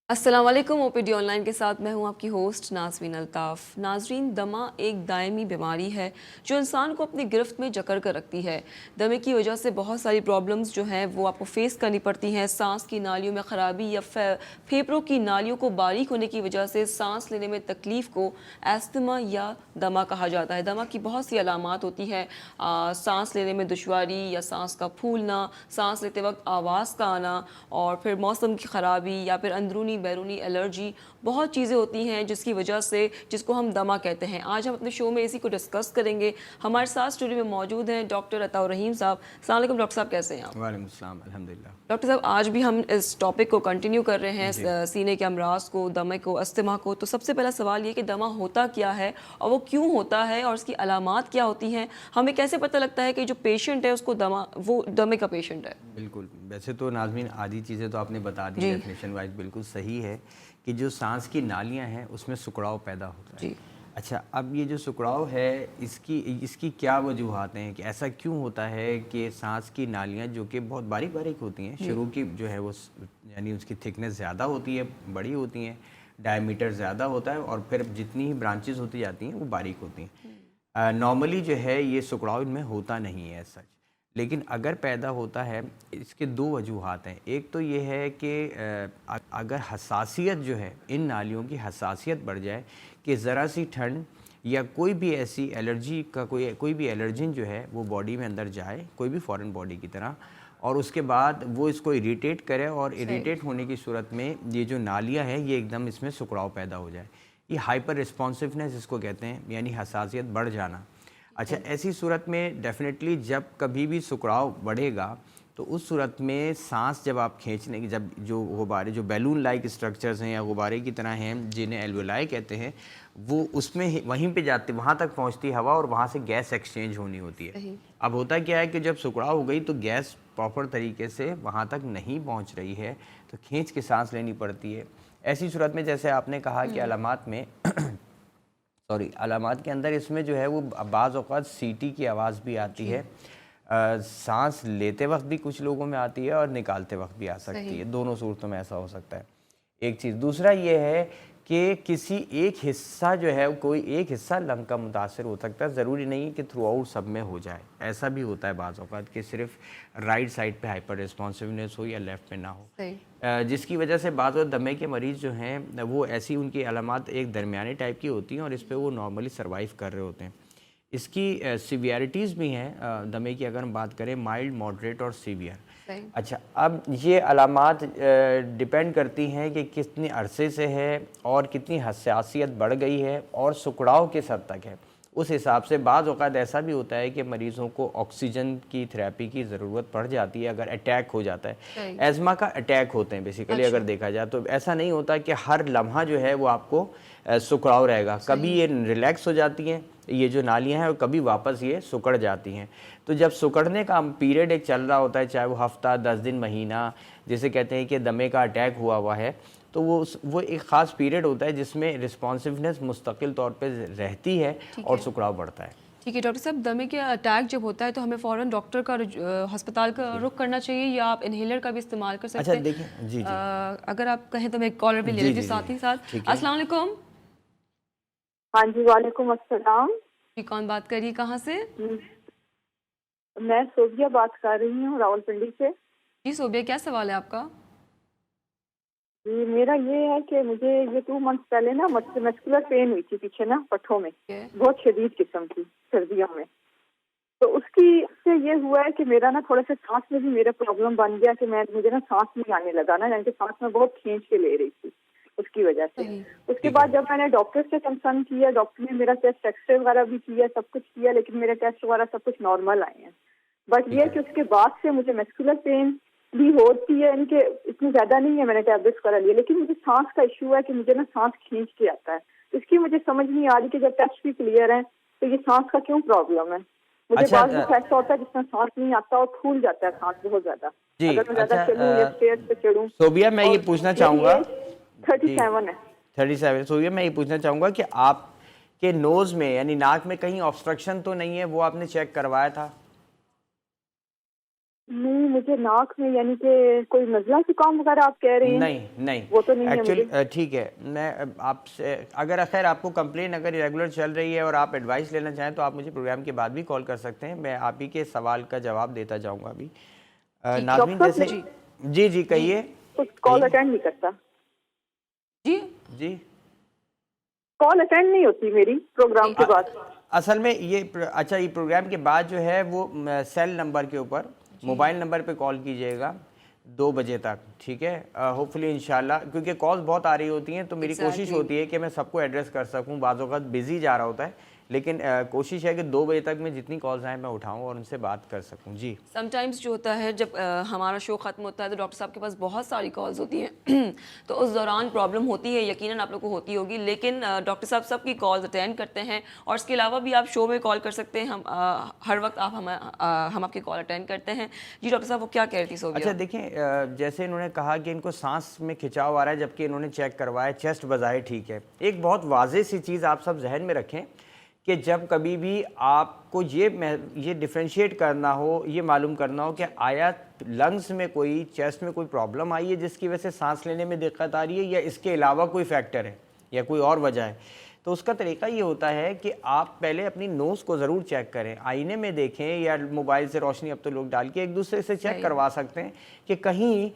अस्सलाम वालेकुम। OPD online के साथ मैं हूं आपकी होस्ट नाज़रीन अल्ताफ़। नाज़रीन, दमा एक दायमी बीमारी है जो इंसान को अपनी गिरफ्त में जकड़ कर रखती है। दमे की वजह से बहुत सारी प्रॉब्लम्स जो हैं वो आपको फेस करनी पड़ती हैं। सांस की नालियों में ख़राबी या फेफड़ों की नालियों को बारीक होने की वजह से सांस लेने में तकलीफ़ को एस्थमा या दमा कहा जाता है। दमा की बहुत सी अलामात होती हैं, सांस लेने में दुश्वारी या सांस का फूलना, सांस लेते वक्त आवाज़ का आना, और फिर मौसम की ख़राबी या फिर अंदरूनी बैरूनी एलर्जी। बहुत चीज़ें होती हैं जिसकी वजह से जिसको हम दमा कहते हैं। आज हम अपने शो में इसी को डिस्कस करेंगे। हमारे साथ स्टूडियो में मौजूद हैं डॉक्टर अताउर रहीम साहब। अस्सलाम वालेकुम डॉक्टर साहब, कैसे हैं आप? वालेकुम सलाम, अल्हम्दुलिल्लाह। डॉक्टर साहब, आज भी हम इस टॉपिक को कंटिन्यू कर रहे हैं, जी। सीने के अमराज को, दमे को, अस्थमा को। तो सबसे पहला सवाल ये कि दमा होता क्या है और वो क्यों होता है और उसकी अलामात क्या होती हैं? हमें कैसे पता लगता है कि जो पेशेंट है उसको दमा, वो दमे का पेशेंट है? बिल्कुल, वैसे तो नाज़मीन आधी चीज़ें तो आपने बता दी, जी डेफिनेशन वाइज़ बिल्कुल सही है कि जो सांस की नालियाँ हैं उसमें सिकुड़ाव पैदा होता है। जी। अच्छा, अब ये जो सिकुड़ाव है इसकी इसकी क्या वजूहात हैं कि ऐसा क्यों होता है कि सांस की नालियाँ जो कि बहुत बारीक-बारीक होती हैं, शुरू की जो है वो यानी उसकी थिकनेस ज़्यादा होती है, बड़ी होती हैं, डायमीटर ज़्यादा होता है और फिर जितनी ही ब्रांचेज़ होती जाती हैं वो बारीक होती हैं। नॉर्मली जो है ये सिकुड़ाव इनमें होता नहीं है एज़ सच। लेकिन अगर पैदा होता है, इसके दो वजूहात हैं। एक तो ये है कि अगर हसासियत जो है, इन नालियों की हसासियत बढ़ जाए कि ज़रा सी ठंड या कोई भी ऐसी एलर्जी का कोई भी एलर्जिन जो है वो बॉडी में अंदर जाए, कोई भी फॉरेन बॉडी की तरह, और उसके बाद वो इसको इरिटेट करे और सही। इरिटेट होने की सूरत में ये जो नालियाँ हैं ये एकदम इसमें सिकुड़ाव पैदा हो जाए। ये हाइपर रिस्पॉन्सिवनेस इसको कहते हैं, यानी हसासियत बढ़ जाना। अच्छा, ऐसी सूरत में डेफ़िनेटली जब कभी भी सिकुड़ाव बढ़ेगा तो उस सूरत में सांस जब आप खींचने की, जब जो गुब्बारे जो बैलून लाइक स्ट्रक्चर्स हैं या गुब्बारे की तरह हैं जिन्हें एल्वेलाई कहते हैं, वो उसमें वहीं पे जाते, वहाँ तक पहुँचती हवा और वहाँ से गैस एक्सचेंज होनी होती है। सही। अब होता क्या है कि जब सिकुड़ाव हो गई तो गैस प्रॉपर तरीके से वहाँ तक नहीं पहुँच रही है, तो खींच के सांस लेनी पड़ती है। ऐसी सूरत में जैसे आपने कहा कि अलामात में अलामात के अंदर इसमें जो है वो बाज़ औक़ात सीटी की आवाज़ भी आती जी। है। सांस लेते वक्त भी कुछ लोगों में आती है और निकालते वक्त भी आ सकती सही। है, दोनों सूरतों में ऐसा हो सकता है। एक चीज़, दूसरा ये है कि किसी एक हिस्सा जो है, कोई एक हिस्सा लंग का मुतासर हो सकता है, ज़रूरी नहीं कि थ्रू आउट सब में हो जाए। ऐसा भी होता है बाज़ औक़ात कि सिर्फ राइट साइड पे हाइपर रिस्पॉन्सिवनेस हो या लेफ़्ट में ना हो, सही। जिसकी वजह से बाज़ औक़ात दमे के मरीज़ जो हैं वो ऐसी उनकी अलामात एक दरमियाने टाइप की होती हैं और इस पे वो नॉर्मली सर्वाइव कर रहे होते हैं। इसकी सिवियरिटीज़ भी हैं, दमे की अगर हम बात करें, माइल्ड, मॉडरेट और सीवियर। सही। अच्छा, अब ये अलामात डिपेंड करती हैं कि कितने अरसे से है और कितनी हसासियत बढ़ गई है और सिकुड़ाव किस हद तक है। उस हिसाब से बाज़ औक़ात ऐसा भी होता है कि मरीज़ों को ऑक्सीजन की थेरेपी की ज़रूरत पड़ जाती है अगर अटैक हो जाता है। सही। एज़मा का अटैक होते हैं बेसिकली, अगर अच्छा। देखा जाए तो ऐसा नहीं होता कि हर लम्हा जो है वो आपको सिकुड़ाव रहेगा। कभी सही। ये रिलैक्स हो जाती हैं, ये जो नालियाँ हैं, और कभी वापस ये सिकुड़ जाती हैं। तो जब सिकुड़ने का पीरियड एक चल रहा होता है, चाहे वो हफ़्ता, 10 दिन, महीना, जिसे कहते हैं कि दमे का अटैक हुआ है, तो वो एक ख़ास पीरियड होता है जिसमें रिस्पॉन्सिवनेस मुस्तकिल तौर पे रहती है ठीक और है। सिकुड़ाव बढ़ता है। ठीक है डॉक्टर साहब, दमे के अटैक जब होता है तो हमें फ़ौरन डॉक्टर का अस्पताल का जी। रुख करना चाहिए या आप इन्हेलर का भी इस्तेमाल कर अच्छा सकते हैं? देखिए, जी, जी। अगर आप कहें तो मैं एक कॉलर भी ले जी, लेती जी, हूँ जी। साथ ही साथ। ठीक है। अस्सलाम वालेकुम। हाँ जी, वालेकुम अस्सलाम। जी, कौन बात कर रही है, कहाँ से? हुँ, मैं सोबिया बात कर रही हूँ रावलपिंडी से। जी सोबिया, क्या सवाल है आपका? जी, मेरा ये है कि मुझे ये 2 मंथ पहले ना मस्कुलर पेन हुई थी पीछे ना पट्ठों में, ठीक है। बहुत शदीद किस्म की, सर्दियों में। तो उसकी से ये हुआ है कि मेरा ना थोड़ा-सा साँस में भी मेरा प्रॉब्लम बन गया कि मुझे ना साँस नहीं आने लगा ना, यानी कि साँस में बहुत खींच के ले रही थी, उसकी वजह से। सही। उसके ठीक बाद है। जब मैंने डॉक्टर से कंसल्ट किया, डॉक्टर ने मेरा चेस्ट एक्स-रे वगैरह भी किया, सब कुछ किया, लेकिन मेरे टेस्ट वगैरह सब कुछ नॉर्मल आए हैं। बट ठीक ये है। कि उसके बाद से मुझे मस्कुलर पेन भी होती है, इनके इतनी ज्यादा नहीं है, मैंने टैबलेट्स करा लिए, लेकिन मुझे सांस का इशू है कि मुझे ना सांस खींच के आता है। इसकी मुझे समझ नहीं आ रही कि जब टेस्ट भी क्लियर है तो ये सांस का क्यों प्रॉब्लम है। मुझे अच्छा, बाद में ऐसा होता है जिसमें सांस नहीं आता और फूल जाता है सांस बहुत ज्यादा, जी, अगर मैं ज्यादा अच्छा, चलूँ या स्टेयर्स पे चढ़ूँ। सोबिया मैं ये और पूछना मेरी चाहूँगा। एज जी, 37 है। 37। सोबिया मैं ये पूछना चाहूँगा कि आपके नोज़ में यानी नाक में कहीं ऑब्स्ट्रक्शन तो नहीं है, वो आपने चेक करवाया था? नहीं, मुझे नाक में यानी कि कोई नज़ला जुकाम वगैरह आप कह रहे हैं? नहीं नहीं, वो तो नहीं है एक्चुअली मुझे। ठीक है। मैं आपसे अगर खैर आपको कंप्लेन अगर रेगुलर चल रही है और आप एडवाइस लेना चाहें तो आप मुझे प्रोग्राम के बाद भी कॉल कर सकते हैं, मैं आप ही के सवाल का जवाब देता जाऊंगा अभी। ठीक है नाज़मीन डॉक्टर जैसे जी जी जी कहिए। कुछ कॉल अटेंड नहीं करता, जी। जी कॉल अटेंड नहीं होती मेरी प्रोग्राम के बाद। असल में ये अच्छा, ये प्रोग्राम के बाद जो है वो सेल नंबर के ऊपर मोबाइल नंबर पे कॉल कीजिएगा 2 बजे तक, ठीक है। होपफुली इंशाल्लाह, क्योंकि कॉल्स बहुत आ रही होती हैं तो मेरी कोशिश होती है कि मैं सबको एड्रेस कर सकूं। बाज़ औक़ात बिज़ी जा रहा होता है, लेकिन कोशिश है कि 2 बजे तक मैं जितनी कॉल्स आएँ मैं उठाऊं और उनसे बात कर सकूं। जी समटाइम्स जो होता है जब हमारा शो ख़त्म होता है तो डॉक्टर साहब के पास बहुत सारी कॉल्स होती हैं तो उस दौरान प्रॉब्लम होती है, यकीनन आप लोग को होती होगी, लेकिन डॉक्टर साहब सबकी कॉल्स अटेंड करते हैं और इसके अलावा भी आप शो में कॉल कर सकते हैं। हम हर वक्त हम आपकी कॉल अटेंड करते हैं। जी डॉक्टर साहब, वो क्या कह रही थी सोबिया? अच्छा देखें, जैसे इन्होंने कहा कि इनको सांस में खिंचाव आ रहा है जबकि इन्होंने चेक करवाया, चेस्ट बजाए ठीक है। एक बहुत वाज़ेह सी चीज़ आप सब जहन में रखें कि जब कभी भी आपको ये डिफ्रेंशिएट करना हो, ये मालूम करना हो कि आया लंग्स में कोई, चेस्ट में कोई प्रॉब्लम आई है जिसकी वजह से सांस लेने में दिक्कत आ रही है, या इसके अलावा कोई फैक्टर है या कोई और वजह है, तो उसका तरीका ये होता है कि आप पहले अपनी नोज़ को ज़रूर चेक करें, आईने में देखें या मोबाइल से रोशनी अब तो लोग डाल के एक दूसरे से चेक करवा सकते हैं कि कहीं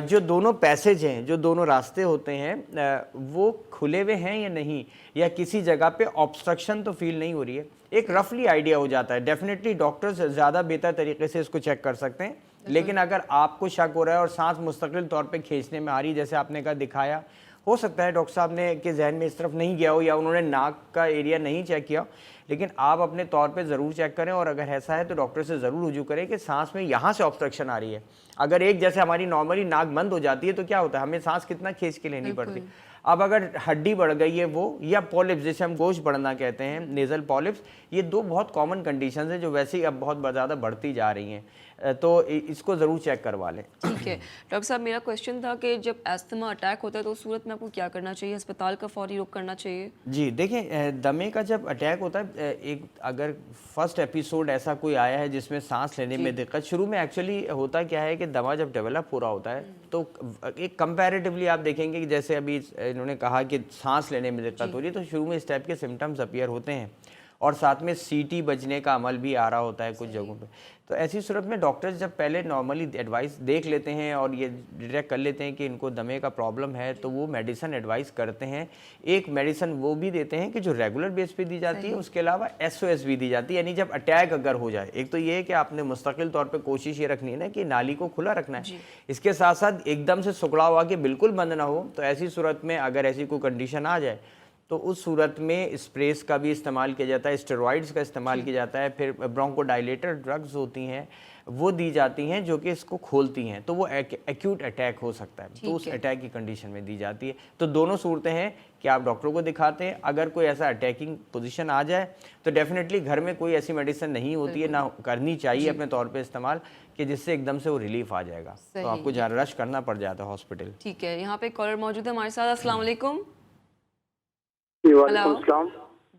जो दोनों पैसेज हैं, जो दोनों रास्ते होते हैं वो खुले हुए हैं या नहीं, या किसी जगह पे ऑब्स्ट्रक्शन तो फील नहीं हो रही है। एक रफली आइडिया हो जाता है। डेफिनेटली डॉक्टर्स ज़्यादा बेहतर तरीके से इसको चेक कर सकते हैं, लेकिन अगर आपको शक हो रहा है और सांस मुस्तकिल तौर पे खींचने में आ रही है, जैसे आपने कहा दिखाया, हो सकता है डॉक्टर साहब ने के जहन में इस तरफ नहीं गया हो या उन्होंने नाक का एरिया नहीं चेक किया, लेकिन आप अपने तौर पे ज़रूर चेक करें और अगर ऐसा है तो डॉक्टर से ज़रूर रुजू करें कि सांस में यहाँ से ऑब्स्ट्रक्शन आ रही है। अगर एक जैसे हमारी नॉर्मली नाक बंद हो जाती है तो क्या होता है, हमें सांस कितना खींच के लेनी पड़ती है। अब अगर हड्डी बढ़ गई है वो, या पॉलिप्स जिसे हम गोश्त बढ़ना कहते हैं, नेज़ल पॉलिप्स, ये 2 बहुत कॉमन कंडीशंस हैं जो वैसे ही अब बहुत ज़्यादा बढ़ती जा रही हैं, तो इसको ज़रूर चेक करवा लें। ठीक है डॉक्टर साहब, मेरा क्वेश्चन था कि जब अस्थमा अटैक होता है तो उस सूरत में आपको क्या करना चाहिए? अस्पताल का फौरी रुख करना चाहिए? जी देखें, दमे का जब अटैक होता है, एक अगर फर्स्ट एपिसोड ऐसा कोई आया है जिसमें सांस लेने में दिक्कत, शुरू में एक्चुअली होता क्या है कि दमा जब डेवलप हो रहा होता है तो एक कंपैरेटिवली आप देखेंगे कि जैसे अभी इन्होंने कहा कि सांस लेने में दिक्कत हो रही है, तो शुरू में इस टाइप के सिम्टम्स अपीयर होते हैं और साथ में सीटी बजने का अमल भी आ रहा होता है कुछ जगहों पे। तो ऐसी सूरत में डॉक्टर्स जब पहले नॉर्मली एडवाइस देख लेते हैं और ये डिटेक्ट कर लेते हैं कि इनको दमे का प्रॉब्लम है, तो वो मेडिसिन एडवाइस करते हैं। एक मेडिसिन वो भी देते हैं कि जो रेगुलर बेस पे दी जाती है, उसके अलावा SOS भी दी जाती है, यानी जब अटैक अगर हो जाए। एक तो ये है कि आपने मुस्तकिल तौर पर कोशिश ये रखनी है ना कि नाली को खुला रखना है, इसके साथ साथ एकदम से सुखड़ा हुआ कि बिल्कुल बंद ना हो। तो ऐसी सूरत में अगर ऐसी कोई कंडीशन आ जाए तो उस सूरत में स्प्रेस का भी इस्तेमाल किया जाता है, स्टेरॉइड्स का इस्तेमाल किया जाता है, फिर ब्रोंकोडाइलेटर ड्रग्स होती हैं वो दी जाती हैं जो कि इसको खोलती हैं, तो वो एक्यूट अटैक हो सकता है, तो उस अटैक की कंडीशन में दी जाती है। तो दोनों सूरतें हैं कि आप डॉक्टरों को दिखाते हैं। अगर कोई ऐसा अटैकिंग पोजीशन आ जाए तो डेफिनेटली घर में कोई ऐसी मेडिसिन नहीं होती है, ना करनी चाहिए अपने तौर पे इस्तेमाल, कि जिससे एकदम से वो रिलीफ आ जाएगा, तो आपको जहाँ रश करना पड़ जाता है हॉस्पिटल। ठीक है, यहाँ पे कॉलर मौजूद है हमारे साथ। अस्सलाम वालेकुम। वालेकुम सलाम।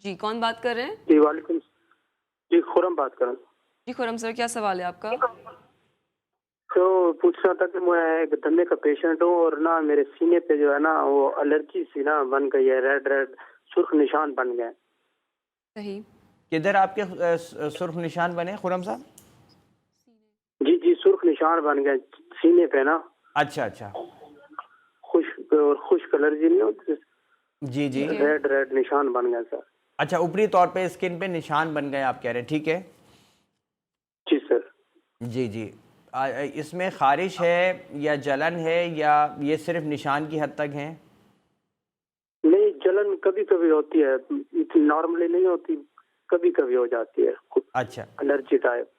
जी, कौन बात कर रहे हैं? जी वालेकुम, जी खुरम बात कर रहा हूँ। जी खुरम सर, क्या सवाल है आपका? तो पूछना था कि मैं एक दमे का पेशेंट हूँ और ना मेरे सीने पे जो है ना वो एलर्जी सी ना बन गई है, रेड रेड सुर्ख निशान बन गए। सही। किधर आपके सुर्ख निशान बने खुरम साहब? जी जी सुर्ख निशान बन गए सीने पे ना। अच्छा अच्छा, खुश्क एलर्जी नहीं होती? जी जी, रेड रेड निशान बन गए सर। अच्छा, ऊपरी तौर पे स्किन पे निशान बन गए आप कह रहे हैं, ठीक है जी सर। जी जी। इसमें खारिश है या जलन है या ये सिर्फ निशान की हद तक है? नहीं, जलन कभी कभी होती है, इतनी नॉर्मली नहीं होती, कभी कभी हो जाती है। अच्छा, एलर्जी टाइप।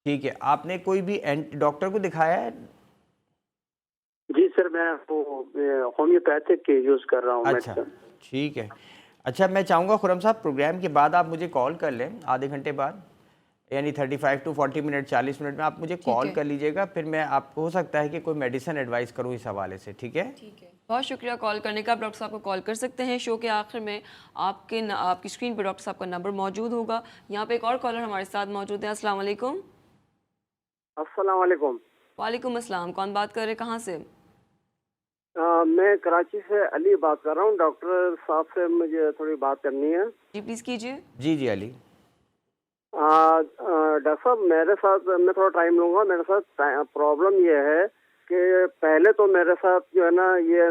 ठीक है। आपने कोई भी डॉक्टर को दिखाया है? जी सर, मैं वो होम्योपैथिक के यूज कर रहा हूँ। अच्छा, ठीक है। अच्छा, मैं चाहूँगा खुरम साहब प्रोग्राम के बाद आप मुझे कॉल कर लें, आधे घंटे बाद, यानी 35 to 40 मिनट, 40 मिनट में आप मुझे कॉल कर लीजिएगा, फिर मैं आपको हो सकता है कि कोई मेडिसिन एडवाइस करूँ इस हवाले से, ठीक है? ठीक है, बहुत शुक्रिया कॉल करने का। आप डॉक्टर साहब को कॉल कर सकते हैं। शो के आखिर में आपकी स्क्रीन पर डॉक्टर साहब का नंबर मौजूद होगा। यहाँ पे एक और कॉलर हमारे साथ मौजूद है। अस्सलाम वालेकुम। अस्सलाम वालेकुम। वालेकुम अस्सलाम, कौन बात कर रहे हैं, कहाँ से? मैं कराची से अली बात कर रहा हूँ। डॉक्टर साहब से मुझे थोड़ी बात करनी है। जी प्लीज़ कीजिए। जी जी अली। डॉक्टर साहब, मेरे साथ, मैं थोड़ा टाइम लूँगा, मेरे साथ प्रॉब्लम ये है कि पहले तो मेरे साथ जो है ना, ये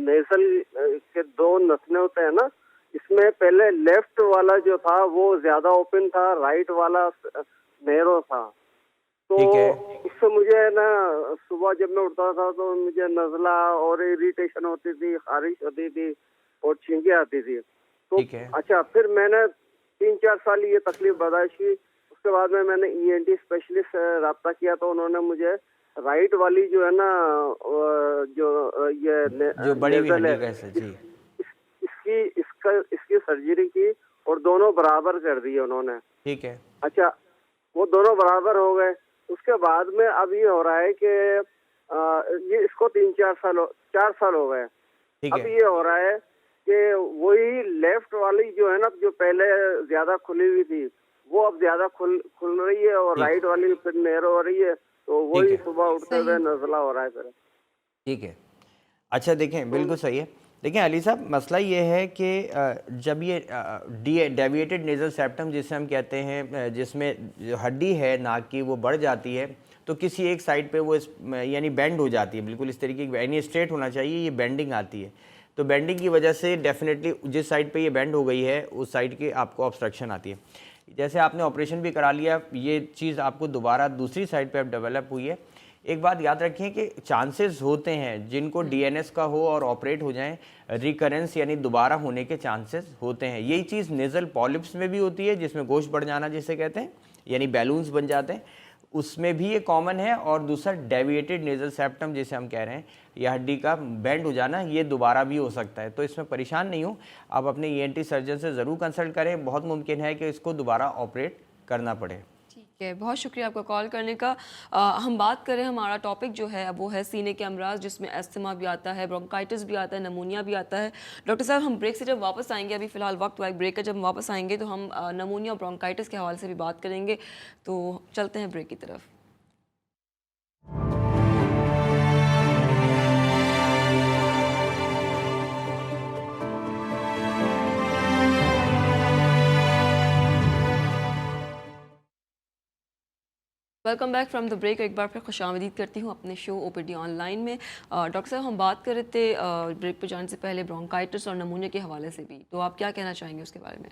नेजल के दो नसने होते हैं ना, इसमें पहले लेफ्ट वाला जो था वो ज़्यादा ओपन था, राइट वाला नैरो था। तो ठीक है। उससे मुझे है ना, सुबह जब मैं उठता था तो मुझे नज़ला और इरिटेशन होती थी, खारिश होती थी और छींकें आती थी। तो ठीक है। अच्छा, फिर मैंने 3-4 साल ये तकलीफ बर्दाश्त की। उसके बाद में मैंने ईएनटी स्पेशलिस्ट से रब्ता किया तो उन्होंने मुझे राइट वाली जो है ना, जो बड़ी हुई नेज़ल हड्डी है, का हिस्सा, जी। इसकी सर्जरी की और दोनों बराबर कर दिए उन्होंने। ठीक है। अच्छा, वो दोनों बराबर हो गए। उसके बाद में अब ये हो रहा है कि ये इसको 4 साल हो गए। ठीक अब है। ये हो रहा है कि वही लेफ्ट वाली जो है ना, जो पहले ज्यादा खुली हुई थी, वो अब ज्यादा खुल रही है और ठीक। राइट वाली फिर नैरो हो रही है। तो ठीक वही है। सुबह उठते हुए नजला हो रहा है फिर। ठीक है। अच्छा देखें, बिल्कुल सही है। देखें अली साहब, मसला ये है कि जब ये डेविएटेड नेजल सेप्टम जिसे हम कहते हैं, जिसमें जो हड्डी है नाक की वो बढ़ जाती है, तो किसी एक साइड पे वो यानी बेंड हो जाती है, बिल्कुल इस तरीके की, यानी स्ट्रेट होना चाहिए, ये बेंडिंग आती है। तो बेंडिंग की वजह से डेफिनेटली जिस साइड पे ये बेंड हो गई है उस साइड की आपको ऑब्स्ट्रक्शन आती है। जैसे आपने ऑपरेशन भी करा लिया, ये चीज़ आपको दोबारा दूसरी साइड पे अब डेवलप हुई है। एक बात याद रखें कि चांसेस होते हैं जिनको डीएनएस का हो और ऑपरेट हो जाएं, रिकरेंस यानी दोबारा होने के चांसेस होते हैं। यही चीज़ नेज़ल पॉलिप्स में भी होती है, जिसमें गोश्त बढ़ जाना जिसे कहते हैं, यानी बैलून्स बन जाते हैं, उसमें भी ये कॉमन है। और दूसरा डेविएटेड नेज़ल सेप्टम जिसे हम कह रहे हैं, यह हड्डी का बेंड हो जाना, ये दोबारा भी हो सकता है। तो इसमें परेशान नहीं हो, आप अपने ईएनटी सर्जन से ज़रूर कंसल्ट करें। बहुत मुमकिन है कि इसको दोबारा ऑपरेट करना पड़े। ठीक है, बहुत शुक्रिया आपका कॉल करने का। हम बात करें, हमारा टॉपिक जो है वो है सीने के अमराज, जिसमें अस्थमा भी आता है, ब्रोंकाइटिस भी आता है, नमूनिया भी आता है। डॉक्टर साहब, हम ब्रेक से जब वापस आएंगे, अभी फ़िलहाल वक्त हुआ है ब्रेक का, जब हम वापस आएंगे तो हम नमूनिया और ब्रोंकाइटिस के हवाले से भी बात करेंगे। तो चलते हैं ब्रेक की तरफ। Welcome back from the break. एक बार फिर खुशामदीद करती हूँ अपने शो ओपीडी ऑनलाइन में। डॉक्टर साहब, हम बात कर रहे थे ब्रेक पर जाने से पहले ब्रोंकाइटिस और नमूनिया के हवाले से भी, तो आप क्या कहना चाहेंगे उसके बारे में?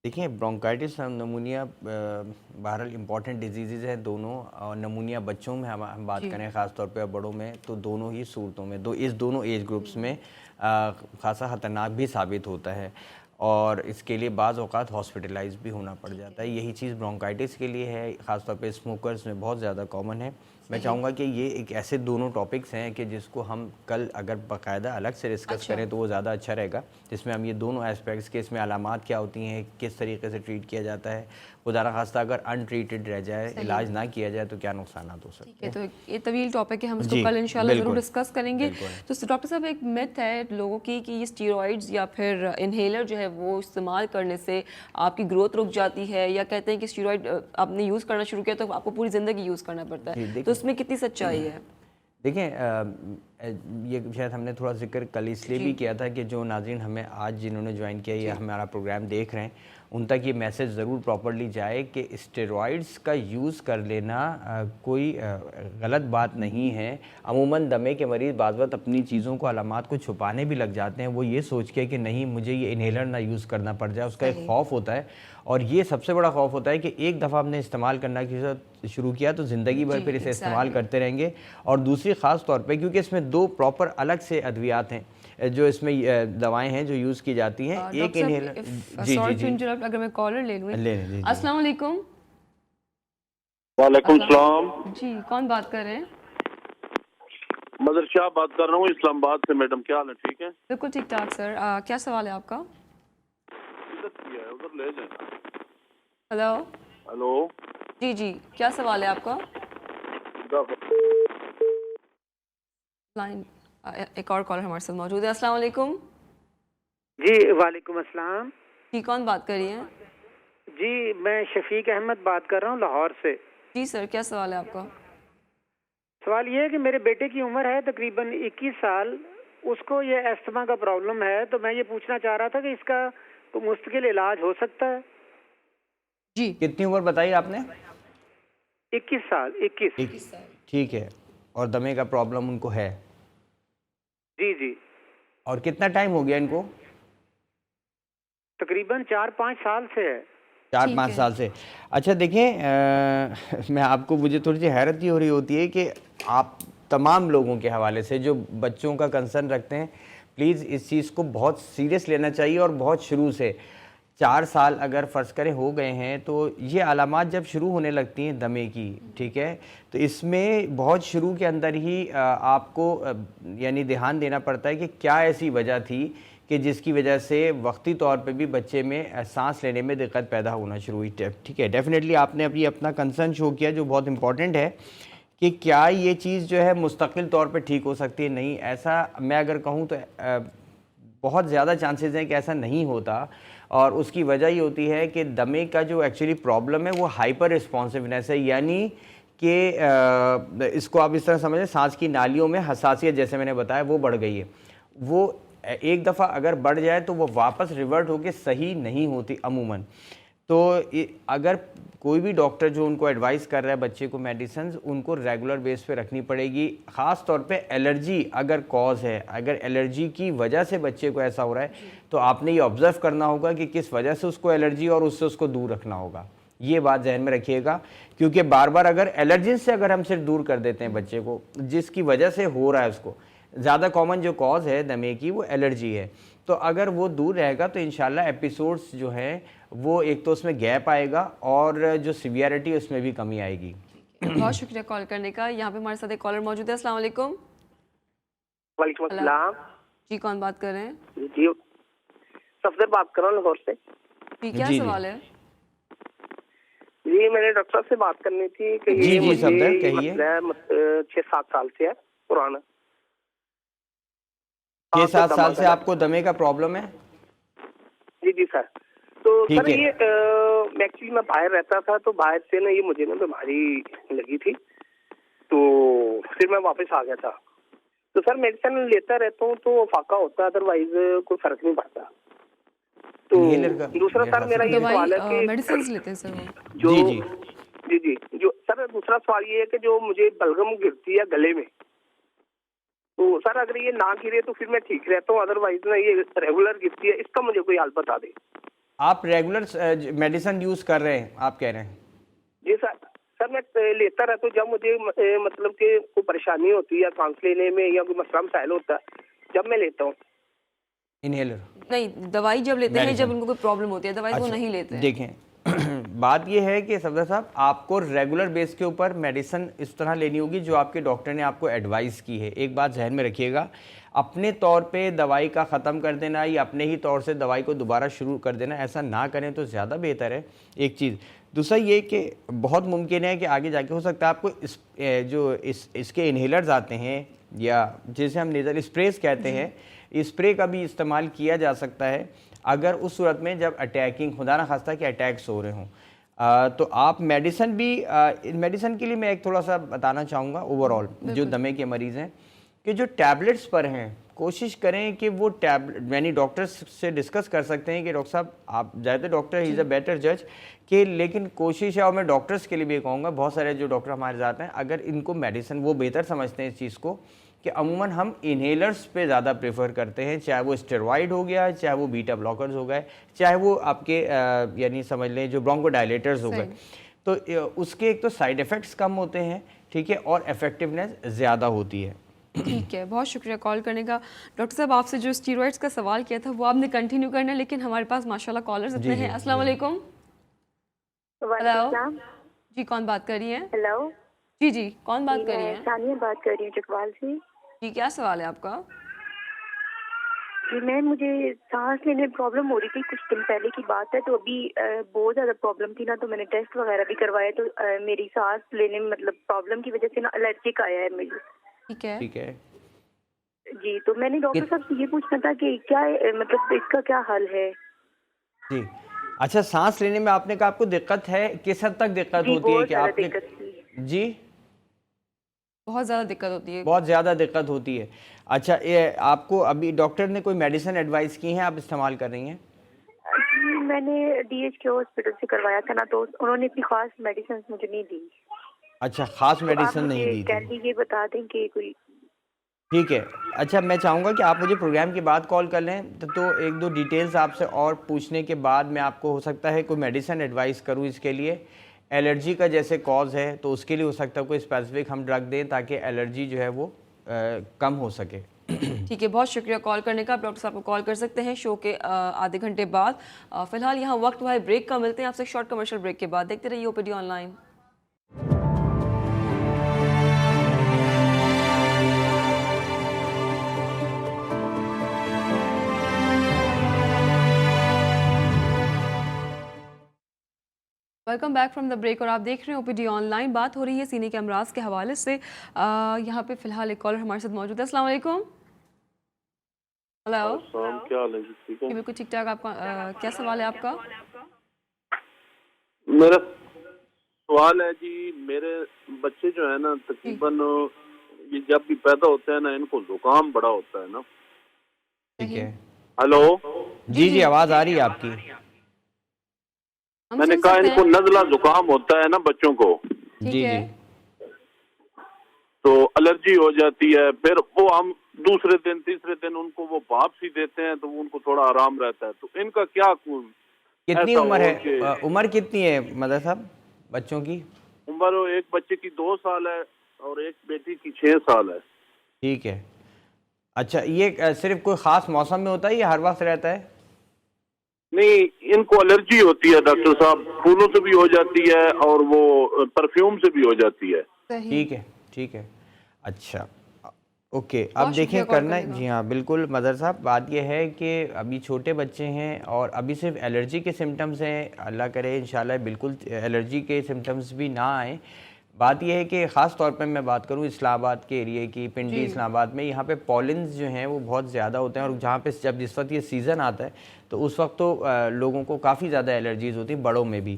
देखिए, ब्रोंकाइटिस और नमूनिया बहरहाल इंपॉर्टेंट डिजीज़ हैं दोनों। और नमूनिया बच्चों में हम बात करें ख़ास तौर पे, बड़ों में, तो दोनों ही सूरतों में, इस दोनों एज ग्रुप्स में ख़ासा ख़तरनाक भी साबित होता है और इसके लिए बाज़ औक़ात हॉस्पिटलाइज भी होना पड़ जाता है। यही चीज़ ब्रोंकाइटिस के लिए है, ख़ास तौर पे स्मोकर्स में बहुत ज़्यादा कॉमन है। मैं चाहूँगा कि ये एक ऐसे दोनों टॉपिक्स हैं कि जिसको हम कल अगर बाकायदा अलग से डिस्कस करें तो वो ज़्यादा अच्छा रहेगा, जिसमें हम ये दोनों एस्पेक्ट्स के, इसमें अलामात क्या होती हैं, किस तरीके से ट्रीट किया जाता है, खुदा खास्ता अगर अनट्रीटेड रह जाए, इलाज ना किया जाए तो क्या नुकसान हो सकते हैं। ठीक है, तो ये तवील टॉपिक है, हम इसको कल इंशाल्लाह ज़रूर डिस्कस करेंगे। तो डॉक्टर साहब, एक मिथ है लोगों की कि ये स्टीरॉइड्स या फिर इन्हेलर जो है वो इस्तेमाल करने से आपकी ग्रोथ रुक जाती है, या कहते हैं कि स्टीरॉइड आपने यूज़ करना शुरू किया तो आपको पूरी ज़िंदगी यूज़ करना पड़ता है, तो इसमें कितनी सच्चाई है? देखें, ये शायद हमने थोड़ा जिक्र कल इसलिए भी किया था कि जो नाज़रीन हमें आज जिन्होंने ज्वाइन किया या हमारा प्रोग्राम देख रहे हैं, उन तक ये मैसेज ज़रूर प्रॉपरली जाए कि स्टेरॉइड्स का यूज़ कर लेना कोई गलत बात नहीं है। अमूमन दमे के मरीज़ बाज़ वक़्त अपनी चीज़ों को, अलामात को छुपाने भी लग जाते हैं, वो ये सोच के कि नहीं मुझे ये इन्हेलर ना यूज़ करना पड़ जाए, उसका एक खौफ होता है। और ये सबसे बड़ा खौफ होता है कि एक दफ़ा आपने इस्तेमाल करना शुरू किया तो ज़िंदगी भर फिर इसे इस्तेमाल करते रहेंगे। और दूसरी ख़ास तौर पे क्योंकि इसमें दो प्रॉपर अलग से अद्वियात हैं जो इसमें दवाएं हैं जो यूज़ की जाती हैं। एक इन्हेलर, जी जी जी, अगर मैं कॉलर ले लूँ। अस्सलाम वालेकुम। वालेकुम सलाम जी, कौन बात कर रहे हैं? मदर शाह बात कर रहा हूँ इस्लामाबाद से। मैडम क्या हाल है? ठीक है, बिल्कुल ठीक ठाक सर। क्या सवाल है आपका? उधर ले जाए। हेलो हेलो, जी जी, क्या सवाल है आपका? लाइन एक और कॉलर हमारे साथ मौजूद है। अस्सलाम वालेकुम। जी वालेकुम अस्सलाम। जी, कौन बात कर रही हैं? जी मैं शफीक अहमद बात कर रहा हूँ लाहौर से। जी सर, क्या सवाल है आपका? सवाल ये है कि मेरे बेटे की उम्र है तकरीबन 21 साल, उसको ये अस्थमा का प्रॉब्लम है, तो मैं ये पूछना चाह रहा था कि इसका तो मुस्तकिल इलाज हो सकता है? जी। कितनी उम्र बताई आपने? 21 साल। 21। ठीक है। और दमे का प्रॉब्लम उनको है? जी जी, और कितना टाइम हो गया इनको? तकरीबन 4-5 साल से है। 4-5 है। साल से। अच्छा देखें, मैं आपको मुझे थोड़ी सी हैरत ही हो रही होती है कि आप तमाम लोगों के हवाले से जो बच्चों का कंसर्न रखते हैं, प्लीज़ इस चीज़ को बहुत सीरियस लेना चाहिए और बहुत शुरू से 4 साल अगर फ़र्ज़ करें हो गए हैं तो ये अलामात जब शुरू होने लगती हैं दमे की, ठीक है, तो इसमें बहुत शुरू के अंदर ही आपको यानी ध्यान देना पड़ता है कि क्या ऐसी वजह थी कि जिसकी वजह से वक्ती तौर पे भी बच्चे में सांस लेने में दिक्कत पैदा होना शुरू हुई। ठीक है, डेफिनेटली आपने अभी अपना कंसर्न शो किया जो बहुत इंपॉर्टेंट है कि क्या ये चीज़ जो है मुस्तकिल तौर पे ठीक हो सकती है। नहीं, ऐसा मैं अगर कहूँ तो बहुत ज़्यादा चांसेस हैं कि ऐसा नहीं होता, और उसकी वजह ये होती है कि दमे का जो एक्चुअली प्रॉब्लम है वो हाइपर रिस्पॉन्सिवनेस है, यानी कि इसको आप इस तरह समझें, सांस की नालियों में हसासियत जैसे मैंने बताया वो बढ़ गई है। वो एक दफ़ा अगर बढ़ जाए तो वो वापस रिवर्ट होके सही नहीं होती अमूमन। तो अगर कोई भी डॉक्टर जो उनको एडवाइस कर रहा है बच्चे को मेडिसिन, उनको रेगुलर बेस पे रखनी पड़ेगी। ख़ास तौर पे एलर्जी अगर कॉज है, अगर एलर्जी की वजह से बच्चे को ऐसा हो रहा है तो आपने ये ऑब्ज़र्व करना होगा कि किस वजह से उसको एलर्जी, और उससे उसको दूर रखना होगा। ये बात जहन में रखिएगा, क्योंकि बार बार अगर एलर्जी से अगर हम सिर्फ दूर कर देते हैं बच्चे को, जिसकी वजह से हो रहा है उसको, ज़्यादा कॉमन जो कॉज है दमे की वो एलर्जी है, तो अगर वो दूर रहेगा तो इंशाल्लाह एपिसोड्स जो हैं वो एक तो उसमें गैप आएगा और जो सिवियरिटी उसमें भी कमी आएगी। बहुत शुक्रिया कॉल करने का। यहाँ पे हमारे साथ एक कॉलर मौजूद है। अस्सलाम वालेकुम। वालेकुम अस्सलाम। जी, कौन बात कर रहे हैं? जी, सफदर बात कर रहा हूँ लाहौर से। जी, क्या जी, सवाल है? जी, मैंने डॉक्टर साहब से बात करनी थी कि जी, ये जी, मुझे सफदर, कहिए। मसला 6-7 साल से है पुराना। 6-7 साल से आपको दमे का प्रॉब्लम है? जी जी सर। तो ठीक सर है। ये एक्चुअली मैं बाहर रहता था, तो बाहर से ना ये मुझे ना बीमारी लगी थी, तो फिर मैं वापस आ गया था। तो सर मेडिसिन लेता रहता हूँ तो फाका होता है, अदरवाइज कोई फर्क नहीं पड़ता। तो इनहेलर का दूसरा सर मेरा ये सवाल है दवाई कि मेडिसिन लेते हैं सर वो? जो जी, जी। जी जी जो सर दूसरा सवाल ये है कि जो मुझे बलगम गिरती है गले में, तो सर अगर ये ना गिरे तो फिर मैं ठीक रहता हूँ, अदरवाइज ना ये रेगुलर गिरती है, इसका मुझे कोई हल बता दे। आप रेगुलर मेडिसिन यूज़ कर रहे हैं, आप कह रहे हैं? जी सर। सर मैं लेता रहता हूँ, जब मुझे मतलब कि कोई परेशानी होती है सांस लेने में या कोई मसला मसाइल होता है जब मैं लेता हूँ। इनहेलर नहीं, दवाई जब लेते हैं जब Medicine। उनको कोई प्रॉब्लम होती है, दवाई तो वो अच्छा, नहीं लेते हैं। देखें बात यह है कि सफदर साहब, आपको रेगुलर बेस के ऊपर मेडिसिन इस तरह लेनी होगी जो आपके डॉक्टर ने आपको एडवाइस की है। एक बात जहन में रखिएगा, अपने तौर पे दवाई का ख़त्म कर देना या अपने ही तौर से दवाई को दोबारा शुरू कर देना, ऐसा ना करें तो ज़्यादा बेहतर है। एक चीज़। दूसरा ये कि बहुत मुमकिन है कि आगे जाके हो सकता है आपको इसके इन्हेलर्स आते हैं या जिसे हम नेज़ल स्प्रेस कहते हैं, स्प्रे का भी इस्तेमाल किया जा सकता है अगर उस सूरत में जब अटैकिंग, खुदा ना खास्ता कि अटैक्स हो रहे हों। तो आप मेडिसिन भी मेडिसिन के लिए मैं एक थोड़ा सा बताना चाहूँगा ओवरऑल जो दमे के मरीज़ हैं कि जो टैबलेट्स पर हैं, कोशिश करें कि वो टैबलेट, यानी डॉक्टर से डिस्कस कर सकते हैं कि डॉक्टर साहब आप ज़्यादा doctor he is a better जज कि, लेकिन कोशिश है, और मैं डॉक्टर्स के लिए भी कहूँगा, बहुत सारे जो डॉक्टर हमारे साथ हैं अगर इनको मेडिसिन वो बेहतर समझते हैं इस चीज़ को कि अमूमन हम इन्हेलर्स पे ज़्यादा प्रेफर करते हैं, चाहे वो स्टेरॉइड हो गया, चाहे वो बीटा ब्लॉकर्स हो गए, चाहे वो आपके यानी समझ लें जो ब्रोंकोडायलेटर्स हो गए। तो उसके एक तो साइड इफ़ेक्ट्स कम होते हैं, ठीक है, और इफ़ेक्टिवनेस ज़्यादा होती है। ठीक है, बहुत शुक्रिया कॉल करने का। डॉक्टर साहब, आपसे जो स्टीरॉइड्स का सवाल किया था वो आपने कंटिन्यू करना है, लेकिन हमारे पास माशाल्लाह कॉलर्स इतने हैं। अस्सलाम वालेकुम। हेलो जी, कौन बात कर रही हैं? हेलो जी जी, कौन बात कर रही हैं? सानिया बात कर रही हूँ चकवाल से। जी, क्या सवाल है आपका? जी मुझे सांस लेने में प्रॉब्लम हो रही थी, कुछ दिन पहले की बात है, तो अभी बहुत ज़्यादा प्रॉब्लम थी ना, तो मैंने टेस्ट वगैरह भी करवाए, तो मेरी सांस लेने में मतलब प्रॉब्लम की वजह से ना एलर्जिक आया है मुझे। ठीक है, ठीक है। जी, तो मैंने डॉक्टर साहब से ये पूछना था कि क्या मतलब इसका क्या हल है? जी, अच्छा, सांस लेने में आपने कहा आपको दिक्कत है, किस हद तक दिक्कत जी होती है बहुत कि ज़्यादा आपने दिक्कत थी। जी बहुत ज़्यादा दिक्कत होती है। बहुत ज़्यादा दिक्कत होती है। अच्छा, ये आपको अभी डॉक्टर ने कोई मेडिसिन एडवाइस की हैं, आप इस्तेमाल कर रही हैं? जी, मैंने DHK हॉस्पिटल से करवाया था ना, तो उन्होंने इतनी खास मेडिसिन मुझे नहीं दी। अच्छा, ख़ास तो आप मेडिसिन नहीं मुझे दी थी। कैंडी ये बता दें कि कोई। ठीक है। अच्छा, मैं चाहूँगा कि आप मुझे प्रोग्राम के बाद कॉल कर लें, तो 1-2 डिटेल्स आपसे और पूछने के बाद मैं आपको हो सकता है कोई मेडिसिन एडवाइस करूँ इसके लिए। एलर्जी का जैसे कॉज़ है तो उसके लिए हो सकता है कोई स्पेसिफिक हम ड्रग दें ताकि एलर्जी जो है वो कम हो सके। ठीक है, बहुत शुक्रिया कॉल करने का। आप डॉक्टर साहब को कॉल कर सकते हैं शो के आधे घंटे बाद। फिलहाल यहाँ वक्त हुआ है ब्रेक का, मिलते हैं आपसे शॉर्ट कमर्शियल ब्रेक के बाद। देखते रहिए OPD online. Welcome back from the break और आप देख रहे हैं OPD ऑनलाइन। बात हो रही है सीने के अमराज के हवाले से। यहाँ पे फिलहाल एक कॉलर हमारे साथ मौजूद है। अस्सलाम वालेकुम। हेलो, क्या हाल है जी? ठीक है, बिल्कुल ठीक ठाक। आपका क्या सवाल है आपका? मेरा सवाल है जी, मेरे बच्चे जो है ना तकरीबन ये जब भी पैदा होते हैं ना, इनको जुकाम बड़ा होता है ना। ठीक है। हेलो, जी, आवाज़ आ रही है आपकी। हम मैंने सुन कहा सकते इनको हैं। नज़ला जुकाम होता है ना बच्चों को, ठीक जी है। तो एलर्जी हो जाती है। फिर वो हम दूसरे दिन तीसरे दिन उनको वो भाप सी देते हैं तो उनको थोड़ा आराम रहता है। तो इनका क्या कितनी ऐसा उम्र हो है? कि उम्र कितनी है मदर साहब बच्चों की? उम्र एक बच्चे की 2 साल है और एक बेटी की 6 साल है। ठीक है। अच्छा, ये सिर्फ कोई ख़ास मौसम में होता है या हर वक्त रहता है? नहीं, इनको एलर्जी होती है डॉक्टर साहब, फूलों से भी हो जाती है और वो परफ्यूम से भी हो जाती है। सही। ठीक है, ठीक है। अच्छा, ओके। अब बहुत देखिए शुक्रिया कॉल करना करने का। जी हाँ, बिल्कुल मदर साहब। बात यह है कि अभी छोटे बच्चे हैं और अभी सिर्फ एलर्जी के सिम्टम्स हैं। अल्लाह करे इंशाल्लाह बिल्कुल एलर्जी के सिम्टम्स भी ना आए। बात यह है कि ख़ास तौर पे मैं बात करूँ इस्लामाबाद के एरिए की, पिंडी जी। इस्लामाबाद में, यहाँ पे पॉलिन्स जो हैं वो बहुत ज़्यादा होते हैं और जहाँ पे जब जिस वक्त ये सीज़न आता है तो उस वक्त तो लोगों को काफ़ी ज़्यादा एलर्जीज़ होती हैं, बड़ों में भी।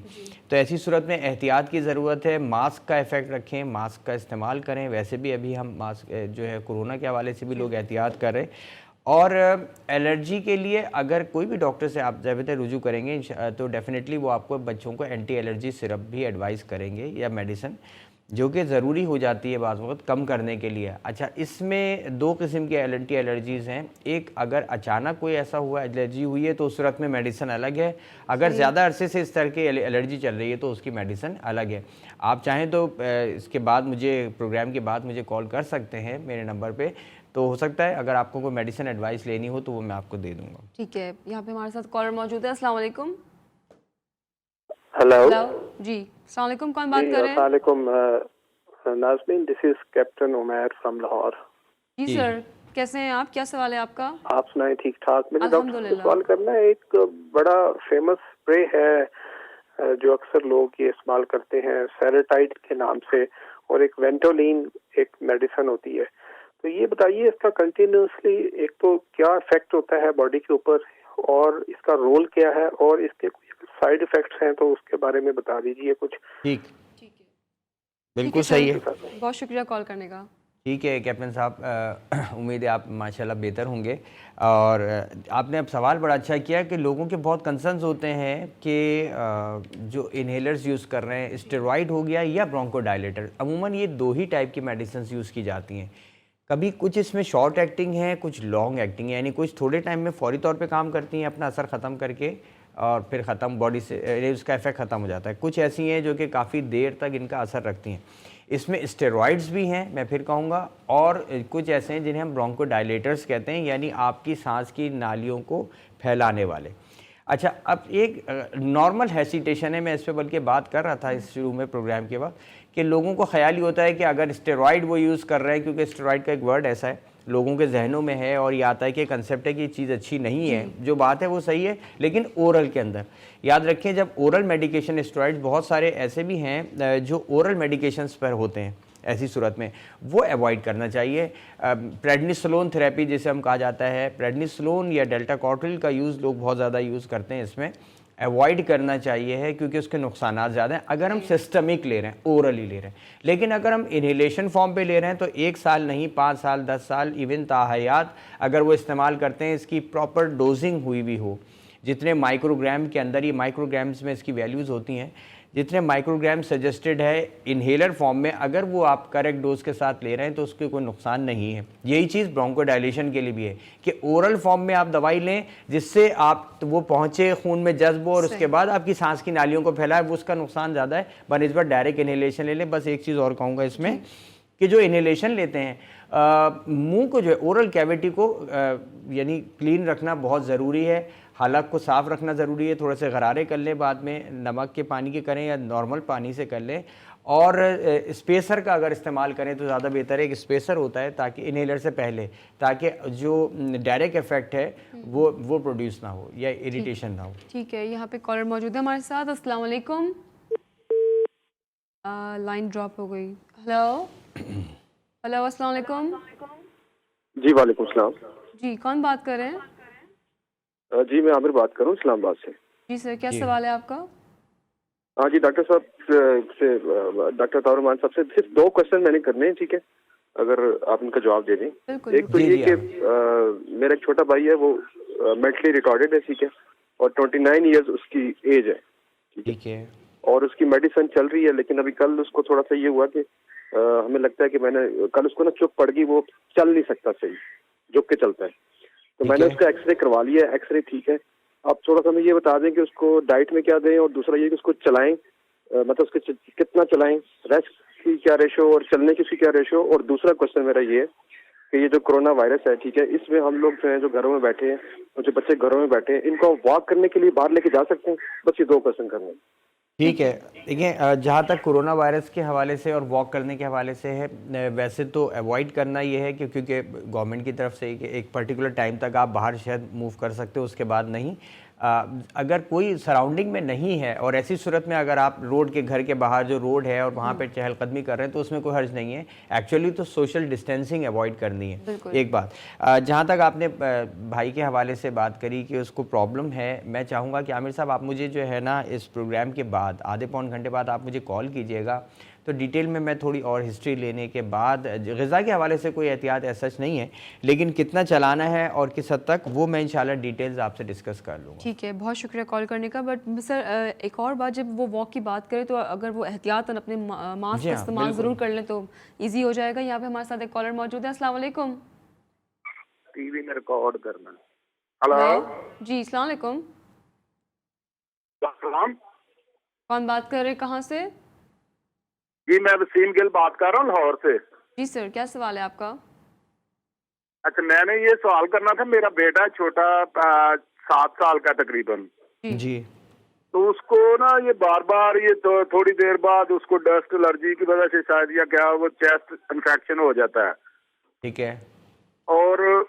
तो ऐसी सूरत में एहतियात की ज़रूरत है। मास्क का इफ़ेक्ट रखें, मास्क का इस्तेमाल करें। वैसे भी अभी हम मास्क जो है कोरोना के हवाले से भी लोग एहतियात कर रहे हैं। और एलर्जी के लिए अगर कोई भी डॉक्टर से आप ज़ाबिता रुजू करेंगे तो डेफ़िनेटली वो आपको बच्चों को एंटी एलर्जी सिरप भी एडवाइस करेंगे या मेडिसिन, जो कि ज़रूरी हो जाती है बाज़ वक़्त कम करने के लिए। अच्छा, इसमें 2 किस्म के एंटी एलर्जीज़ हैं। एक, अगर अचानक कोई ऐसा हुआ एलर्जी हुई है तो उस सूरत में मेडिसिन अलग है। अगर ज़्यादा अरसे से इस तरह की एलर्जी चल रही है तो उसकी मेडिसिन अलग है। आप चाहें तो इसके बाद मुझे प्रोग्राम के बाद मुझे कॉल कर सकते हैं मेरे नंबर पे, तो हो सकता है अगर आपको कोई मेडिसिन एडवाइस लेनी हो तो वो मैं आपको दे दूँगा। ठीक है, यहाँ पे हमारे साथ कॉलर मौजूद है। अस्सलाम वालेकुम। हेलो जी, अस्सलाम वालेकुम। कौन बात कर रहे हैं? वालेकुम Nazmeen, this is captain Umair from Lahore. जी जी। सर, कैसे हैं आप? क्या सवाल है आपका? आप सुनाए ठीक ठाक? मुझे डॉक्टर से अल्हम्दुलिल्लाह। सवाल करना है। एक बड़ा फेमस स्प्रे है जो अक्सर लोग ये इस्तेमाल करते हैं सेरेटाइड के नाम से, और एक वेंटोलिन एक मेडिसिन होती है। तो ये बताइए इसका कंटिन्यूसली एक तो क्या इफेक्ट होता है बॉडी के ऊपर, और इसका रोल क्या है, और इसके कोई साइड इफेक्ट्स हैं तो उसके बारे में बता दीजिए कुछ। ठीक, ठीक है, बिल्कुल ठीक है सही है। सर, बहुत शुक्रिया कॉल करने का। ठीक है कैप्टन साहब, उम्मीद है आप माशाल्लाह बेहतर होंगे। और आपने अब सवाल बड़ा अच्छा किया कि लोगों के बहुत कंसर्न्स होते हैं कि जो इन्हेलर्स यूज़ कर रहे हैं, स्टेरॉइड हो गया या ब्रोंकोडायलेटर। अमूमन ये 2 ही टाइप की मेडिसिन यूज़ की जाती हैं। कभी कुछ इसमें शॉर्ट एक्टिंग है, कुछ लॉन्ग एक्टिंग है, यानी कुछ थोड़े टाइम में फौरी तौर पे काम करती हैं अपना असर ख़त्म करके और फिर ख़त्म, बॉडी से उसका इफेक्ट ख़त्म हो जाता है। कुछ ऐसी हैं जो कि काफ़ी देर तक इनका असर रखती हैं। इसमें स्टेरॉइड्स भी हैं, मैं फिर कहूँगा, और कुछ ऐसे हैं जिन्हें हम ब्रोंकोडायलेटर्स कहते हैं, यानी आपकी सांस की नालियों को फैलाने वाले। अच्छा, अब एक नॉर्मल हेसिटेशन है, मैं इस पर बल्कि बात कर रहा था इस शुरू में प्रोग्राम के बाद, कि लोगों को ख्याल ही होता है कि अगर स्टेरॉइड वो यूज़ कर रहे हैं, क्योंकि स्टेरॉइड का एक वर्ड ऐसा है लोगों के जहनों में है और ये आता है कि कंसेप्ट है कि ये चीज़ अच्छी नहीं है। जो बात है वो सही है, लेकिन ओरल के अंदर याद रखें, जब ओरल मेडिकेशन स्टेरॉइड, बहुत सारे ऐसे भी हैं जो ओरल मेडिकेशंस पर होते हैं, ऐसी सूरत में वो अवॉइड करना चाहिए। प्रेडनिसोलोन थेरेपी जिसे हम कहा जाता है, प्रेडनिसोलोन या डेल्टा कॉर्टिल का यूज़ लोग बहुत ज़्यादा यूज़ करते हैं इसमें, अवॉइड करना चाहिए है, क्योंकि उसके नुकसानात ज़्यादा हैं अगर हम सिस्टमिक ले रहे हैं, ओरली ले रहे हैं। लेकिन अगर हम इन्हेलेशन फॉर्म पे ले रहे हैं तो 1 साल नहीं, 5 साल, 10 साल, इवन ताहयात अगर वो इस्तेमाल करते हैं, इसकी प्रॉपर डोजिंग हुई भी हो, जितने माइक्रोग्राम के अंदर, ये माइक्रोग्राम्स में इसकी वैल्यूज़ होती हैं, जितने माइक्रोग्राम सजेस्टेड है इन्हेलर फॉर्म में, अगर वो आप करेक्ट डोज के साथ ले रहे हैं तो उसके कोई नुकसान नहीं है। यही चीज़ ब्रोंकोडायलेशन के लिए भी है कि ओरल फॉर्म में आप दवाई लें जिससे आप वो पहुँचे खून में जज्ब और उसके बाद आपकी सांस की नालियों को फैलाए, वो उसका नुकसान ज़्यादा है बनस्बत डायरेक्ट इन्हेलेशन ले लें। बस एक चीज़ और कहूँगा इसमें कि जो इन्हेलेशन लेते हैं, मुंह को जो है ओरल कैविटी को यानी क्लीन रखना बहुत ज़रूरी है, हलक को साफ़ रखना ज़रूरी है। थोड़े से गरारे कर लें, बाद में नमक के पानी के करें या नॉर्मल पानी से कर लें, और स्पेसर का अगर इस्तेमाल करें तो ज़्यादा बेहतर है। एक स्पेसर होता है ताकि इन्हेलर से पहले, ताकि जो डायरेक्ट इफेक्ट है वो प्रोड्यूस ना हो या इरिटेशन ना हो। ठीक है, यहाँ पे कॉलर मौजूद है हमारे साथ। अस्सलाम वालेकुम। लाइन ड्रॉप हो गई। हेलो हेलो, अस्सलाम वालेकुम। जी वालेकुम सलाम। जी, कौन बात कर रहे हैं? जी मैं आमिर बात कर रहा हूँ इस्लामाबाद से। जी सर, क्या सवाल है आपका? हाँ जी, डॉक्टर साहब से डॉक्टर ताउर रहमान साहब से सिर्फ 2 क्वेश्चन मैंने करने हैं, ठीक है, अगर आप उनका जवाब दे दें। एक तो ये कि मेरा एक छोटा भाई है, वो मेंटली रिटार्डेड है, ठीक है, और 29 ईयर्स उसकी एज है, ठीक है, और उसकी मेडिसिन चल रही है। लेकिन अभी कल उसको थोड़ा सा ये हुआ कि हमें लगता है कि मैंने कल उसको ना चुप पड़ गई, वो चल नहीं सकता सही, झुक के चलता है, तो मैंने उसका एक्सरे करवा लिया, एक्सरे ठीक है। आप थोड़ा सा हमें ये बता दें कि उसको डाइट में क्या दें, और दूसरा ये कि उसको चलाएं, मतलब उसके कितना चलाएं, रेस्ट की क्या रेशो और चलने की उसकी क्या रेशो। और दूसरा क्वेश्चन मेरा ये है कि ये जो कोरोना वायरस है, ठीक है, इसमें हम लोग जो है जो घरों में बैठे हैं और जो बच्चे घरों में बैठे हैं, इनको वॉक करने के लिए बाहर लेके जा सकते हैं? बस ये 2 क्वेश्चन करने हैं। ठीक है। देखिए, जहाँ तक कोरोना वायरस के हवाले से और वॉक करने के हवाले से है, वैसे तो अवॉइड करना ये है कि क्योंकि गवर्नमेंट की तरफ से एक पर्टिकुलर टाइम तक आप बाहर शायद मूव कर सकते हो, उसके बाद नहीं। अगर कोई सराउंडिंग में नहीं है और ऐसी सूरत में अगर आप रोड के, घर के बाहर जो रोड है और वहाँ पे चहलकदमी कर रहे हैं तो उसमें कोई हर्ज नहीं है। एक्चुअली तो सोशल डिस्टेंसिंग अवॉइड करनी है, एक बात। जहाँ तक आपने भाई के हवाले से बात करी कि उसको प्रॉब्लम है, मैं चाहूँगा कि आमिर साहब आप मुझे जो है ना इस प्रोग्राम के बाद आधे पौन घंटे बाद आप मुझे कॉल कीजिएगा, तो डिटेल में मैं थोड़ी और हिस्ट्री लेने के बाद, ग़िज़ा के हवाले से कोई एहतियात ऐसा सच नहीं है, लेकिन कितना चलाना है और किस हद तक, वो मैं इंशाल्लाह डिटेल्स आपसे डिस्कस कर लूँगा। ठीक है, बहुत शुक्रिया कॉल करने का। बट सर एक और बात, जब वो वॉक की बात करें तो अगर वो एहतियातन अपने मास्क का इस्तेमाल ज़रूर कर लें तो ईजी हो जाएगा। यहाँ पे हमारे साथ एक कॉलर मौजूद है। अस्सलाम वालेकुम। टीवी में रिकॉर्ड करना। हेलो जी, अस्सलाम वालेकुम। कौन बात कर रहे हैं, कहाँ से? जी मैं वसीम गिल बात कर रहा हूँ लाहौर से। जी सर, क्या सवाल है आपका? अच्छा, मैंने ये सवाल करना था, मेरा बेटा छोटा 7 साल का तकरीबन जी, तो उसको ना ये बार बार ये तो थोड़ी देर बाद उसको डस्ट एलर्जी की वजह से शायद या क्या वो चेस्ट इन्फेक्शन हो जाता है, ठीक है, और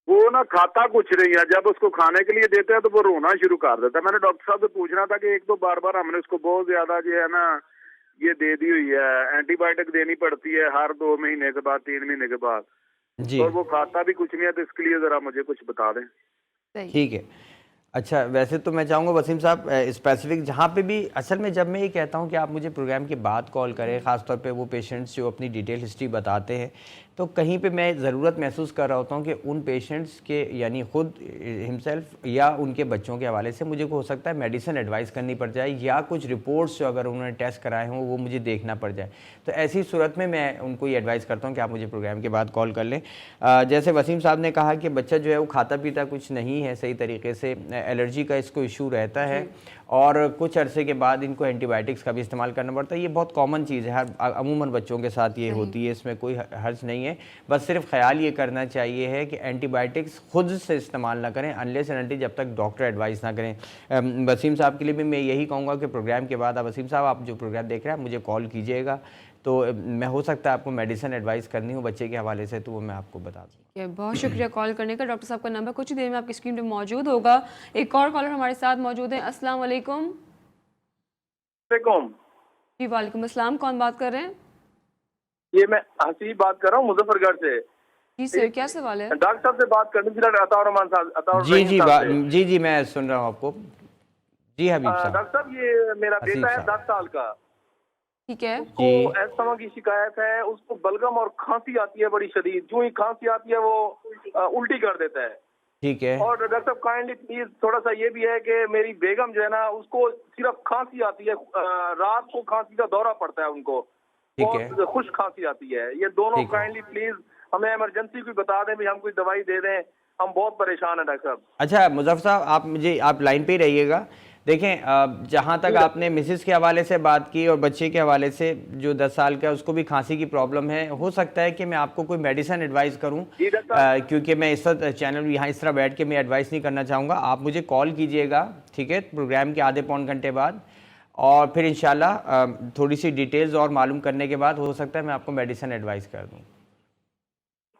वो ना खाता कुछ नहीं है। जब उसको खाने के लिए देते हैं तो वो रोना शुरू कर देता है। मैंने डॉक्टर साहब से पूछना था कि एक तो बार बार हमने उसको बहुत ज्यादा जो है ना ये दे दी हुई है, एंटीबायोटिक देनी पड़ती है हर 2 महीने के बाद, 3 महीने के बाद, जी, और वो खाता भी कुछ नहीं है। तो इसके लिए जरा मुझे कुछ बता दें। ठीक है। अच्छा, वैसे तो मैं चाहूँगा वसीम साहब स्पेसिफिक जहाँ पे भी, असल में जब मैं ये कहता हूँ कि आप मुझे प्रोग्राम के बाद कॉल करें, ख़ासतौर पे वो पेशेंट्स जो अपनी डिटेल हिस्ट्री बताते हैं, तो कहीं पे मैं ज़रूरत महसूस कर रहा होता हूँ कि उन पेशेंट्स के यानी ख़ुद हिमसेल्फ या उनके बच्चों के हवाले से मुझे हो सकता है मेडिसिन एडवाइस करनी पड़ जाए, या कुछ रिपोर्ट्स जो अगर उन्होंने टेस्ट कराए हों वो मुझे देखना पड़ जाए। तो ऐसी सूरत में मैं उनको ये एडवाइस करता हूँ कि आप मुझे प्रोग्राम के बाद कॉल कर लें। जैसे वसीम साहब ने कहा कि बच्चा जो है वो खाता पीता कुछ नहीं है सही तरीके से, एलर्जी का इसको इशू रहता है, और कुछ अरसे के बाद इनको एंटीबायोटिक्स का भी इस्तेमाल करना पड़ता है। ये बहुत कॉमन चीज़ है, हर अमूमन बच्चों के साथ ये होती है, इसमें कोई हर्ज नहीं है। बस सिर्फ ख्याल ये करना चाहिए है कि एंटीबायोटिक्स खुद से इस्तेमाल ना करें अनलेस एंड अनटिल जब तक डॉक्टर एडवाइस ना करें। वसीम साहब के लिए भी मैं यही कहूँगा कि प्रोग्राम के बाद, वसीम साहब आप जो प्रोग्राम देख रहे हैं मुझे कॉल कीजिएगा, तो मैं हो सकता है आपको मेडिसिन एडवाइस करनी हो बच्चे के हवाले से, तो वो मैं आपको बता दूँगा। बहुत शुक्रिया कॉल करने का। डॉक्टर साहब का नंबर कुछ ही देर में आपकी स्क्रीन पे मौजूद होगा। एक और कॉलर हमारे साथ मौजूद है। अस्सलाम वालेकुम। जी वालेकुम अस्सलाम, कौन बात कर रहे हैं? ये मैं हसीब बात कर रहा हूँ मुजफ्फरगढ़ से। जी सर, क्या सवाल है? डॉक्टर साहब से बात करनी थी, डॉक्टर अताउर रहमान साहब, अताउर जी रहीम जी साहब से। जी जी मैं सुन रहा हूँ आपको। जी हबीब साहब। डॉक्टर साहब, ये मेरा हसीब बेटा है साहब। 10 साल का, ठीक है। उसको जी। अस्थमा की शिकायत है, उसको बलगम और खांसी आती है बड़ी शदीद, जो ही खांसी आती है वो उल्टी कर देता है। ठीक है। और डॉक्टर साहब काइंडली प्लीज थोड़ा सा ये भी है कि मेरी बेगम जो है ना, उसको सिर्फ खांसी आती है, रात को खांसी का दौरा पड़ता है उनको, ठीक है। बहुत खुश खांसी आती है। ये दोनों ठीक है। काइंडली प्लीज हमें इमरजेंसी कोई बता दें, भी हम कोई दवाई दे दें, हम बहुत परेशान हैं डॉक्टर साहब। अच्छा मुजफ्फर साहब, आप लाइन पे ही रहिएगा। देखें, जहाँ तक आपने मिसेस के हवाले से बात की और बच्चे के हवाले से जो 10 साल का, उसको भी खांसी की प्रॉब्लम है, हो सकता है कि मैं आपको कोई मेडिसिन एडवाइस करूं, क्योंकि मैं इस वक्त चैनल यहाँ इस तरह बैठ के मैं एडवाइस नहीं करना चाहूँगा। आप मुझे कॉल कीजिएगा, ठीक है, प्रोग्राम के आधे पौन घंटे बाद, और फिर इंशाल्लाह थोड़ी सी डिटेल्स और मालूम करने के बाद हो सकता है मैं आपको मेडिसिन एडवाइस कर दूँ।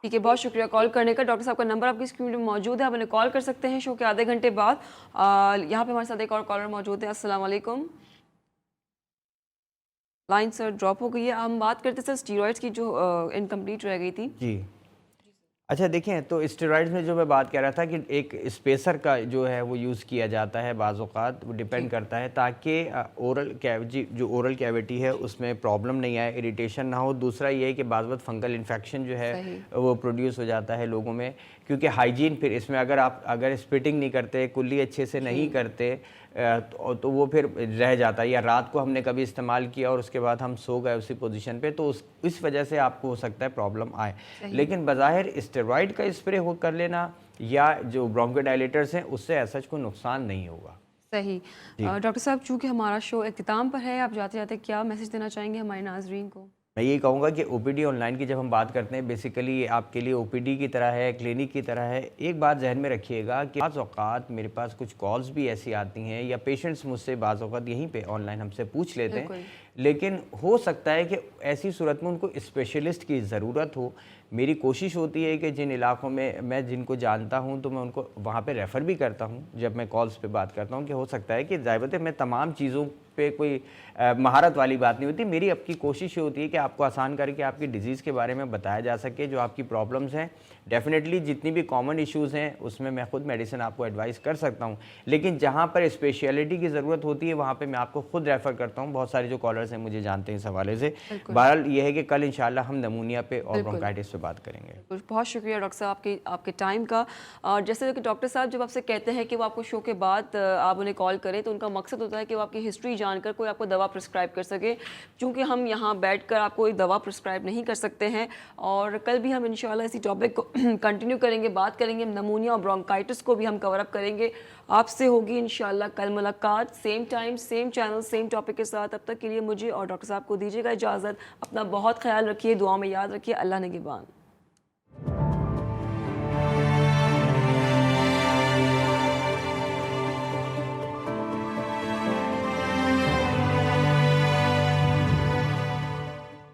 ठीक है, बहुत शुक्रिया कॉल करने का। डॉक्टर साहब का नंबर आपकी स्क्रीन में मौजूद है, आप उन्हें कॉल कर सकते हैं शो के आधे घंटे बाद। यहाँ पे हमारे साथ एक और कॉलर मौजूद है। अस्सलाम वालेकुम। लाइन सर ड्रॉप हो गई है। हम बात करते सर स्टीरॉइड्स की, जो इनकम्प्लीट रह गई थी। जी अच्छा, देखें तो स्टेरॉइड्स में जो मैं बात कर रहा था कि एक स्पेसर का जो है वो यूज़ किया जाता है बाज़ औक़ात, वो डिपेंड करता है ताकि ओरल कैविटी, जो ओरल कैविटी है उसमें प्रॉब्लम नहीं आए, इरिटेशन ना हो। दूसरा ये है कि बाज़ वक़्त फंगल इन्फेक्शन जो है वो प्रोड्यूस हो जाता है लोगों में, क्योंकि हाइजीन फिर इसमें अगर स्पिटिंग नहीं करते, कुल्ली अच्छे से नहीं करते, तो वो फिर रह जाता है, या रात को हमने कभी इस्तेमाल किया और उसके बाद हम सो गए उसी पोजीशन पे, तो इस वजह से आपको हो सकता है प्रॉब्लम आए। लेकिन बज़ाहिर स्टेरॉइड का स्प्रे हो कर लेना या जो ब्रोंकोडायलेटर्स हैं उससे ऐसा कोई नुकसान नहीं होगा। सही। डॉक्टर साहब, चूँकि हमारा शो इख्तिताम पर है, आप जाते जाते क्या मैसेज देना चाहेंगे हमारे नाज़रीन को? मैं ये कहूँगा कि ओपीडी ऑनलाइन की जब हम बात करते हैं, बेसिकली ये आपके लिए ओपीडी की तरह है, क्लिनिक की तरह है। एक बात जहन में रखिएगा कि बाज़ औक़ात मेरे पास कुछ कॉल्स भी ऐसी आती हैं या पेशेंट्स मुझसे बाज़ औक़ात यहीं पे ऑनलाइन हमसे पूछ लेते हैं, लेकिन हो सकता है कि ऐसी सूरत में उनको स्पेशलिस्ट की ज़रूरत हो। मेरी कोशिश होती है कि जिन इलाकों में मैं जिनको जानता हूं तो मैं उनको वहां पे रेफ़र भी करता हूं जब मैं कॉल्स पे बात करता हूं, कि हो सकता है कि ज़ाहिर मैं तमाम चीज़ों पे कोई महारत वाली बात नहीं होती। मेरी आपकी कोशिश ये होती है कि आपको आसान करके आपकी डिज़ीज़ के बारे में बताया जा सके, जो आपकी प्रॉब्लम्स हैं। डेफिनेटली जितनी भी कॉमन इश्यूज़ हैं उसमें मैं खुद मेडिसिन आपको एडवाइस कर सकता हूँ, लेकिन जहाँ पर स्पेशलिटी की ज़रूरत होती है वहाँ पे मैं आपको खुद रेफ़र करता हूँ। बहुत सारे जो कॉलर्स हैं मुझे जानते हैं इस हवाले से। बहरहाल ये है कि कल इंशाल्लाह हम नमूनिया पे और ब्रोंकाइटिस पे बात करेंगे। बहुत शुक्रिया डॉक्टर साहब आपके टाइम का। और जैसे कि डॉक्टर साहब जब आपसे कहते हैं कि वो आपको शो के बाद आप उन्हें कॉल करें, तो उनका मकसद होता है कि वो आपकी हिस्ट्री जानकर कोई आपको दवा प्रिस्क्राइब कर सके। चूँकि हम यहाँ बैठकर आपको कोई दवा प्रिस्क्राइब नहीं कर सकते हैं, और कल भी हम इंशाल्लाह इसी टॉपिक को कंटिन्यू करेंगे, बात करेंगे। नमूनिया और ब्रोंकाइटिस को भी हम कवर अप करेंगे। आपसे होगी इंशाल्लाह कल मुलाकात, same time same channel same topic के साथ। अब तक के लिए मुझे और डॉक्टर साहब को दीजिएगा इजाज़त। अपना बहुत ख्याल रखिए, दुआ में याद रखिए। अल्लाह निगहबान।